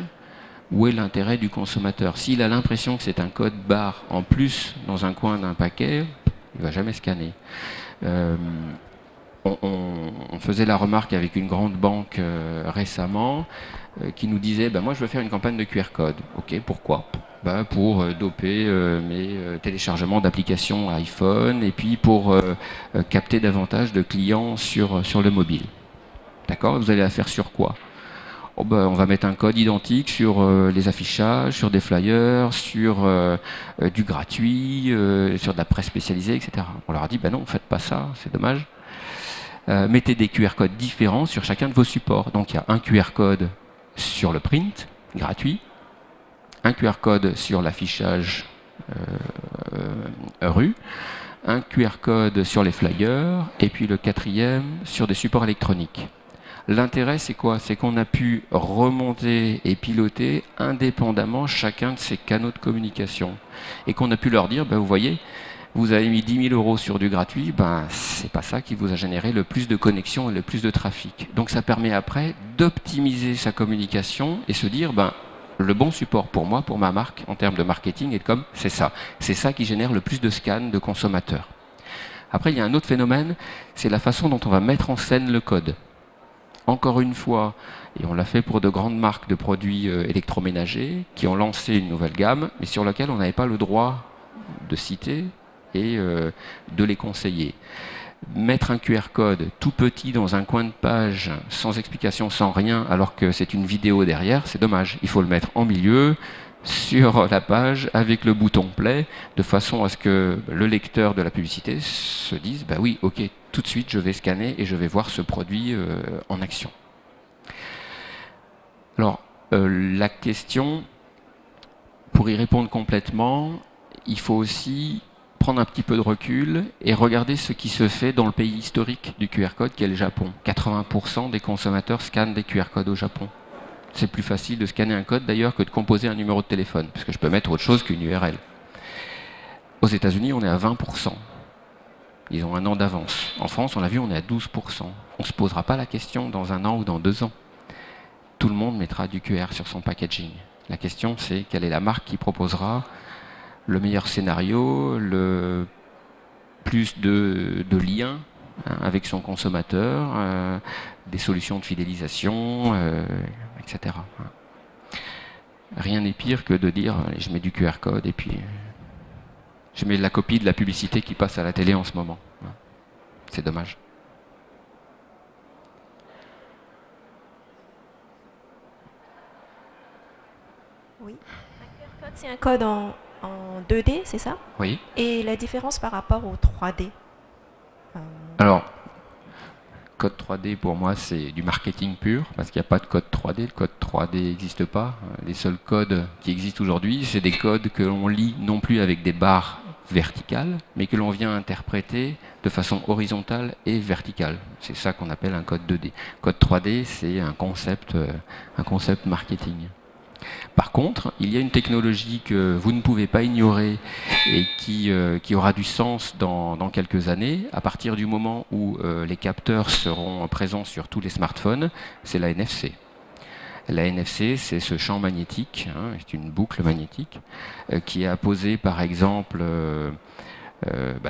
où est l'intérêt du consommateur? S'il a l'impression que c'est un code barre en plus dans un coin d'un paquet, il ne va jamais scanner. On faisait la remarque avec une grande banque récemment qui nous disait moi je veux faire une campagne de QR code. Ok, pourquoi? Pour doper mes téléchargements d'applications iPhone et puis pour capter davantage de clients sur le mobile. D'accord? Vous allez la faire sur quoi? On va mettre un code identique sur les affichages, sur des flyers, sur du gratuit, sur de la presse spécialisée, etc. On leur a dit non, faites pas ça, c'est dommage. Mettez des QR codes différents sur chacun de vos supports. Donc il y a un QR code sur le print, gratuit, un QR code sur l'affichage rue, un QR code sur les flyers, et puis le quatrième sur des supports électroniques. L'intérêt, c'est quoi? C'est qu'on a pu remonter et piloter indépendamment chacun de ces canaux de communication. Et qu'on a pu leur dire, vous voyez, vous avez mis 10 000 € sur du gratuit, c'est pas ça qui vous a généré le plus de connexions et le plus de trafic. Donc ça permet après d'optimiser sa communication et se dire, le bon support pour moi, pour ma marque, en termes de marketing, est comme c'est ça. C'est ça qui génère le plus de scans de consommateurs. Après, il y a un autre phénomène, c'est la façon dont on va mettre en scène le code. Encore une fois, et on l'a fait pour de grandes marques de produits électroménagers qui ont lancé une nouvelle gamme, mais sur laquelle on n'avait pas le droit de citer et de les conseiller. Mettre un QR code tout petit dans un coin de page, sans explication, sans rien, alors que c'est une vidéo derrière, c'est dommage. Il faut le mettre en milieu, sur la page, avec le bouton play, de façon à ce que le lecteur de la publicité se dise, oui, ok, tout de suite je vais scanner et je vais voir ce produit en action. Alors, la question, pour y répondre complètement, il faut aussi prendre un petit peu de recul et regarder ce qui se fait dans le pays historique du QR code, qui est le Japon. 80% des consommateurs scannent des QR codes au Japon. C'est plus facile de scanner un code d'ailleurs que de composer un numéro de téléphone, parce que je peux mettre autre chose qu'une URL. Aux États-Unis, on est à 20%. Ils ont un an d'avance. En France, on l'a vu, on est à 12%. On ne se posera pas la question dans un an ou dans 2 ans. Tout le monde mettra du QR sur son packaging. La question, c'est quelle est la marque qui proposera le meilleur scénario, le plus de liens avec son consommateur, des solutions de fidélisation, etc. Rien n'est pire que de dire allez, je mets du QR code et puis je mets la copie de la publicité qui passe à la télé en ce moment. C'est dommage. Oui. Un QR code, c'est un code en 2D, c'est ça? Oui. Et la différence par rapport au 3D? Alors, code 3D pour moi c'est du marketing pur parce qu'il n'y a pas de code 3D, le code 3D n'existe pas. Les seuls codes qui existent aujourd'hui c'est des codes que l'on lit non plus avec des barres verticales mais que l'on vient interpréter de façon horizontale et verticale. C'est ça qu'on appelle un code 2D. Code 3D c'est un concept marketing. Par contre, il y a une technologie que vous ne pouvez pas ignorer et qui aura du sens dans quelques années, à partir du moment où les capteurs seront présents sur tous les smartphones, c'est la NFC. La NFC, c'est ce champ magnétique, c'est une boucle magnétique, qui est apposée par exemple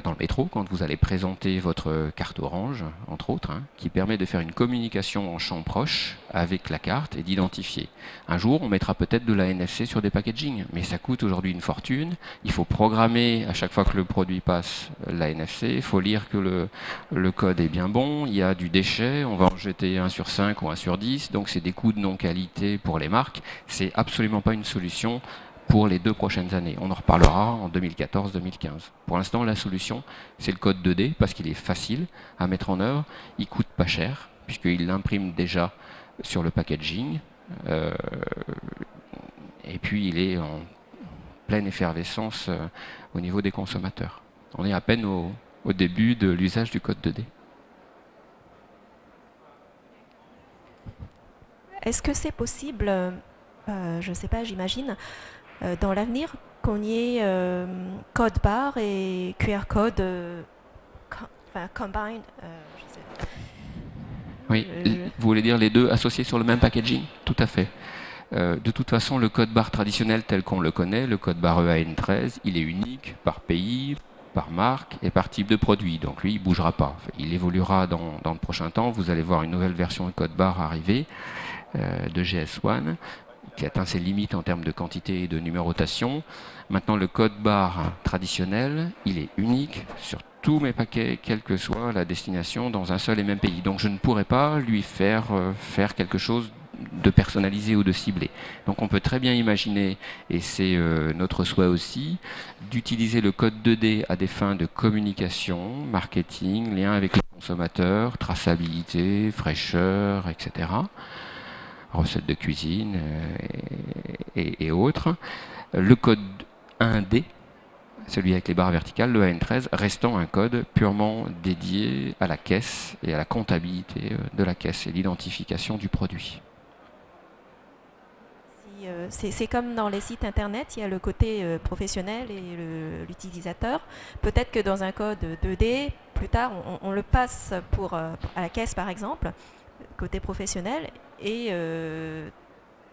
dans le métro, quand vous allez présenter votre carte orange, entre autres, qui permet de faire une communication en champ proche avec la carte et d'identifier. Un jour, on mettra peut-être de la NFC sur des packaging, mais ça coûte aujourd'hui une fortune. Il faut programmer à chaque fois que le produit passe la NFC, il faut lire que le code est bien bon, il y a du déchet, on va en jeter 1 sur 5 ou 1 sur 10, donc c'est des coûts de non-qualité pour les marques. C'est absolument pas une solution pour les 2 prochaines années. On en reparlera en 2014-2015. Pour l'instant, la solution, c'est le code 2D, parce qu'il est facile à mettre en œuvre, il coûte pas cher, puisqu'il l'imprime déjà sur le packaging, et puis il est en pleine effervescence au niveau des consommateurs. On est à peine au début de l'usage du code 2D. Est-ce que c'est possible, je ne sais pas, j'imagine, dans l'avenir, qu'on y ait code barre et QR code combined, je sais pas. Oui, vous voulez dire les deux associés sur le même packaging? Tout à fait. De toute façon, le code barre traditionnel tel qu'on le connaît, le code barre EAN13, il est unique par pays, par marque et par type de produit. Donc lui, il ne bougera pas. Il évoluera dans le prochain temps. Vous allez voir une nouvelle version de code barre arriver de GS1. Qui atteint ses limites en termes de quantité et de numérotation. Maintenant, le code barre traditionnel, il est unique sur tous mes paquets, quelle que soit la destination, dans un seul et même pays. Donc je ne pourrais pas lui faire quelque chose de personnalisé ou de ciblé. Donc on peut très bien imaginer, et c'est notre souhait aussi, d'utiliser le code 2D à des fins de communication, marketing, lien avec les consommateurs, traçabilité, fraîcheur, etc., recettes de cuisine et autres. Le code 1D, celui avec les barres verticales, le AN13, restant un code purement dédié à la caisse et à la comptabilité de la caisse et l'identification du produit. C'est comme dans les sites internet, il y a le côté professionnel et l'utilisateur. Peut-être que dans un code 2D, plus tard, on le passe à la caisse par exemple, côté professionnel, et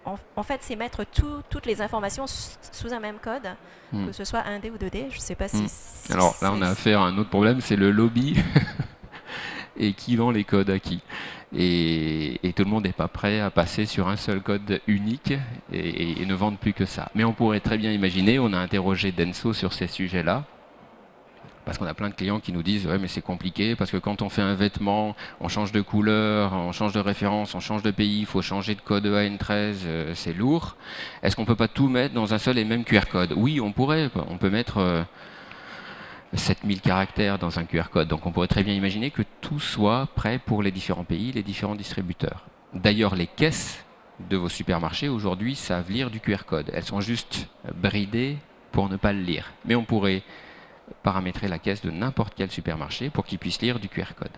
en fait c'est mettre toutes les informations sous un même code, que ce soit 1D ou 2D. Je ne sais pas si alors là on a affaire à un autre problème, c'est le lobby et qui vend les codes acquis. Et tout le monde n'est pas prêt à passer sur un seul code unique et ne vendre plus que ça. Mais on pourrait très bien imaginer, on a interrogé Denso sur ces sujets-là, parce qu'on a plein de clients qui nous disent « ouais mais c'est compliqué parce que quand on fait un vêtement, on change de couleur, on change de référence, on change de pays, il faut changer de code EAN13, c'est lourd. Est-ce qu'on ne peut pas tout mettre dans un seul et même QR code ?» Oui, on pourrait. On peut mettre 7000 caractères dans un QR code. Donc on pourrait très bien imaginer que tout soit prêt pour les différents pays, les différents distributeurs. D'ailleurs, les caisses de vos supermarchés aujourd'hui savent lire du QR code. Elles sont juste bridées pour ne pas le lire. Mais on pourrait paramétrer la caisse de n'importe quel supermarché pour qu'il puisse lire du QR code.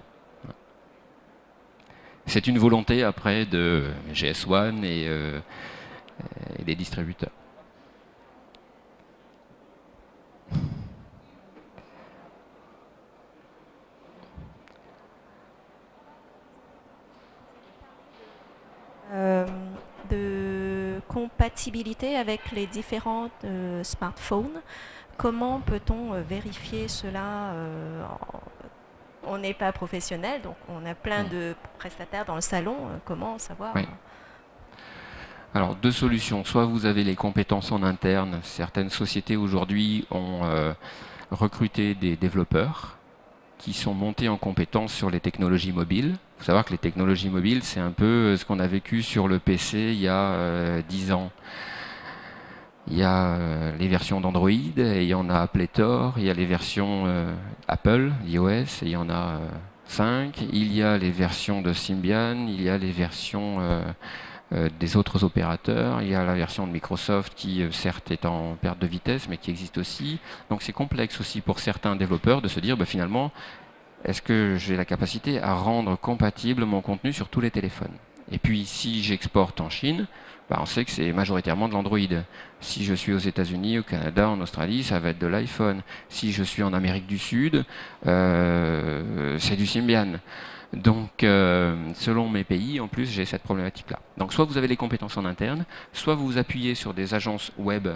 C'est une volonté après de GS1 et des distributeurs. De compatibilité avec les différents smartphones. Comment peut-on vérifier cela? On n'est pas professionnel, donc on a plein de prestataires dans le salon. Comment savoir? Oui. Alors, deux solutions. Soit vous avez les compétences en interne. Certaines sociétés aujourd'hui ont recruté des développeurs qui sont montés en compétences sur les technologies mobiles. Il faut savoir que les technologies mobiles, c'est un peu ce qu'on a vécu sur le PC il y a 10 ans. Il y a les versions d'Android, et il y en a pléthore. Il y a les versions Apple, iOS, et il y en a 5. Il y a les versions de Symbian, il y a les versions des autres opérateurs. Il y a la version de Microsoft qui, certes, est en perte de vitesse, mais qui existe aussi. Donc c'est complexe aussi pour certains développeurs de se dire, finalement, est-ce que j'ai la capacité à rendre compatible mon contenu sur tous les téléphones? Et puis, si j'exporte en Chine, on sait que c'est majoritairement de l'Android. Si je suis aux États-Unis, au Canada, en Australie, ça va être de l'iPhone. Si je suis en Amérique du Sud, c'est du Symbian. Donc, selon mes pays, en plus, j'ai cette problématique-là. Donc, soit vous avez les compétences en interne, soit vous vous appuyez sur des agences web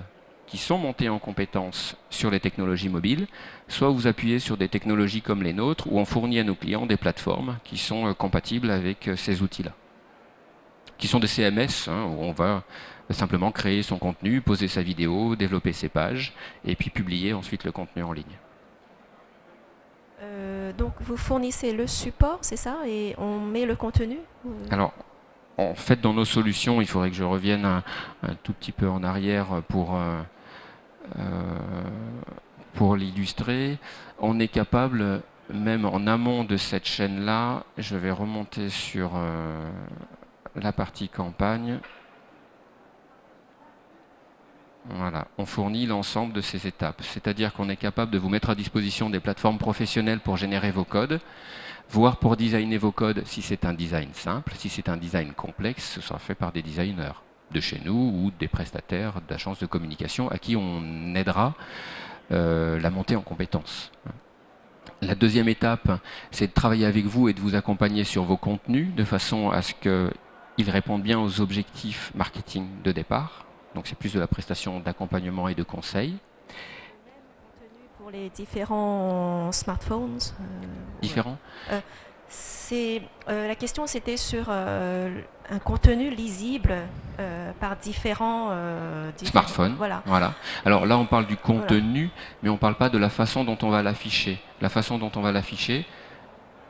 qui sont montées en compétences sur les technologies mobiles, soit vous appuyez sur des technologies comme les nôtres, où on fournit à nos clients des plateformes qui sont compatibles avec ces outils-là, qui sont des CMS, où on va simplement créer son contenu, poser sa vidéo, développer ses pages, et puis publier ensuite le contenu en ligne. Donc vous fournissez le support, c'est ça, et on met le contenu? Alors, en fait, dans nos solutions, il faudrait que je revienne un tout petit peu en arrière pour l'illustrer. On est capable, même en amont de cette chaîne-là, je vais remonter sur la partie campagne. Voilà, on fournit l'ensemble de ces étapes. C'est-à-dire qu'on est capable de vous mettre à disposition des plateformes professionnelles pour générer vos codes, voire pour designer vos codes si c'est un design simple. Si c'est un design complexe, ce sera fait par des designers de chez nous ou des prestataires d'agences de communication à qui on aidera la montée en compétences. La deuxième étape, c'est de travailler avec vous et de vous accompagner sur vos contenus de façon à ce qu'ils répondent bien aux objectifs marketing de départ. Donc c'est plus de la prestation d'accompagnement et de conseil. Pour les différents smartphones. Différents la question c'était sur un contenu lisible par différents smartphones. Voilà. Alors là on parle du contenu, mais on ne parle pas de la façon dont on va l'afficher. La façon dont on va l'afficher,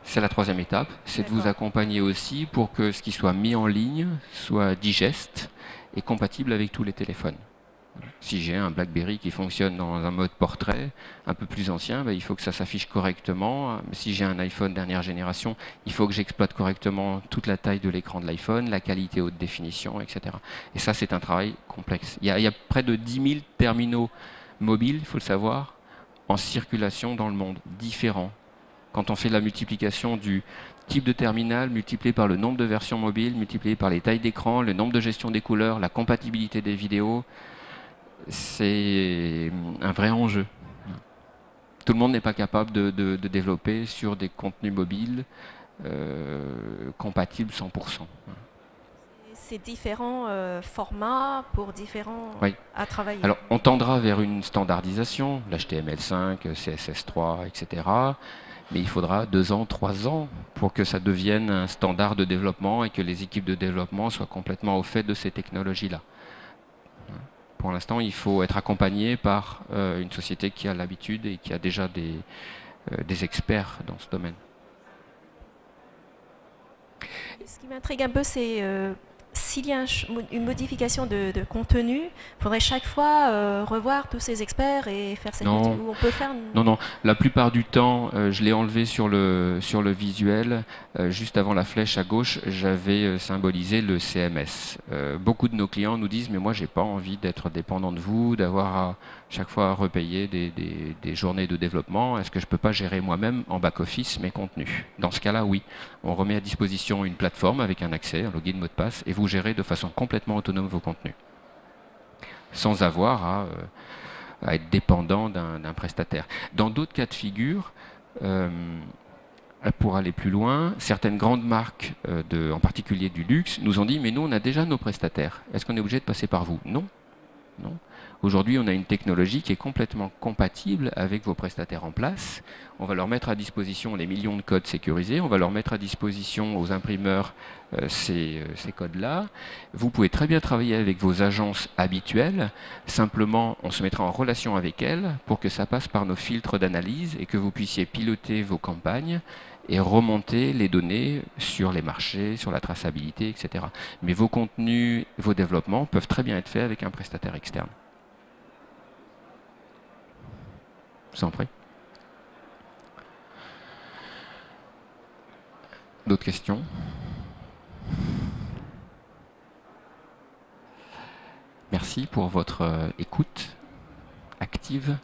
c'est la troisième étape, c'est de vous accompagner aussi pour que ce qui soit mis en ligne soit digeste et compatible avec tous les téléphones. Si j'ai un BlackBerry qui fonctionne dans un mode portrait un peu plus ancien, il faut que ça s'affiche correctement. Si j'ai un iPhone dernière génération, il faut que j'exploite correctement toute la taille de l'écran de l'iPhone, la qualité haute définition, etc. Et ça, c'est un travail complexe. Il y a près de 10 000 terminaux mobiles, il faut le savoir, en circulation dans le monde, différents. Quand on fait la multiplication du type de terminal multiplié par le nombre de versions mobiles, multiplié par les tailles d'écran, le nombre de gestion des couleurs, la compatibilité des vidéos, c'est un vrai enjeu. Tout le monde n'est pas capable de développer sur des contenus mobiles compatibles 100%. C'est différents formats pour différents à travailler. Alors, on tendra vers une standardisation, l'HTML5, CSS3, etc. Mais il faudra 2 ans, 3 ans pour que ça devienne un standard de développement et que les équipes de développement soient complètement au fait de ces technologies-là. Pour l'instant, il faut être accompagné par une société qui a l'habitude et qui a déjà des experts dans ce domaine. Ce qui m'intrigue un peu, c'est s'il y a une modification de contenu, il faudrait chaque fois revoir tous ces experts et faire cette modification. On peut faire Non. La plupart du temps, je l'ai enlevé sur le visuel. Juste avant la flèche à gauche, j'avais symbolisé le CMS. Beaucoup de nos clients nous disent « mais moi, j'ai pas envie d'être dépendant de vous, d'avoir à chaque fois à repayer des journées de développement. Est-ce que je peux pas gérer moi-même en back-office mes contenus ?» Dans ce cas-là, oui. On remet à disposition une plateforme avec un accès, un login, mot de passe, et vous gérez de façon complètement autonome vos contenus, sans avoir à être dépendant d'un prestataire. Dans d'autres cas de figure, pour aller plus loin, certaines grandes marques, en particulier du luxe, nous ont dit « mais nous, on a déjà nos prestataires. Est-ce qu'on est obligé de passer par vous ?» Non. Non. Aujourd'hui, on a une technologie qui est complètement compatible avec vos prestataires en place. On va leur mettre à disposition les millions de codes sécurisés. On va leur mettre à disposition aux imprimeurs ces codes-là. Vous pouvez très bien travailler avec vos agences habituelles. Simplement, on se mettra en relation avec elles pour que ça passe par nos filtres d'analyse et que vous puissiez piloter vos campagnes et remonter les données sur les marchés, sur la traçabilité, etc. Mais vos contenus, vos développements peuvent très bien être faits avec un prestataire externe. Je vous en prie. D'autres questions? Merci pour votre écoute active.